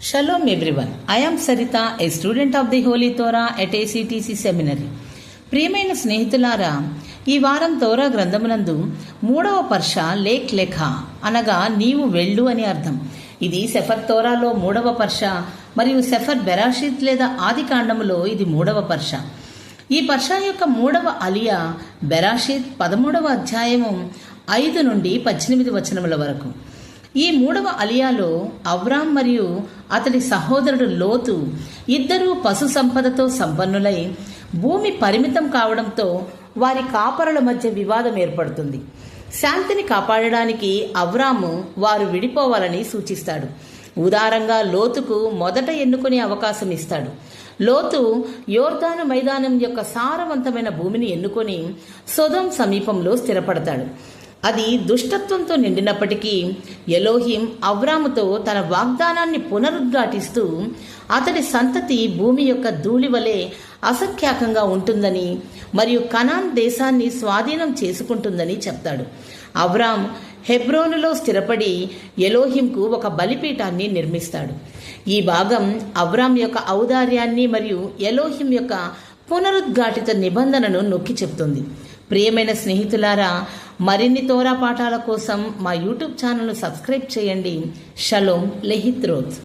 Shalom everyone. I am Sarita, a student of the Holy Torah at ACTC Seminary. ప్రియమైన స్నేహితులారా, ఈ వారం తోరా గ్రంథమునందు 3వ పర్ష లేక్ లెఖ అనగా నీవు వెళ్ళు అని అర్థం. ఇది సెఫర్ తోరాలో 3వ పర్ష మరియు సెఫర్ బెరాషిత్ లేదా ఆది కాండములో ఇది 3వ పర్ష. ఈ పర్ష యొక్క 3వ అలియా బెరాషిత్ 13వ అధ్యాయము 5 నుండి 18 వచనముల వరకు. ఈ 3వ అలియాలో అవ్రాం మరియు అతడి సహోదరుడు లోతు ఇద్దరూ పశు సంపదతో సంపన్నులై భూమి పరిమితం కావడంతో వారి కాపరుల మధ్య వివాదం ఏర్పడుతుంది. శాంతిని కాపాడడానికి అవ్రాము వారు విడిపోవాలని సూచిస్తాడు. ఉదారంగా లోతుకు మొదట ఎన్నుకునే అవకాశం ఇస్తాడు. లోతు యోర్దాను మైదానం యొక్క సారవంతమైన భూమిని ఎన్నుకొని సొదొం సమీపంలో స్థిరపడతాడు. అది దుష్టత్వంతో నిండినప్పటికీ ఎలోహిం అవ్రాముతో తన వాగ్దానాన్ని పునరుద్ఘాటిస్తూ అతడి సంతతి భూమి యొక్క ధూళి వలె అసఖ్యాకంగా ఉంటుందని మరియు కనాన్ దేశాన్ని స్వాధీనం చేసుకుంటుందని చెప్తాడు. అవ్రాం హెబ్రోనులో స్థిరపడి ఎలోహింకు ఒక బలిపీఠాన్ని నిర్మిస్తాడు. ఈ భాగం అవ్రాం యొక్క ఔదార్యాన్ని మరియు ఎలోహిం యొక్క పునరుద్ఘాటిత నిబంధనను నొక్కి చెప్తుంది. ప్రియమైన స్నేహితులారా, మరిన్ని తోరా పాఠాల కోసం మా యూట్యూబ్ ఛానల్ను సబ్స్క్రైబ్ చేయండి. షలోమ్ లెహిత్రోత్.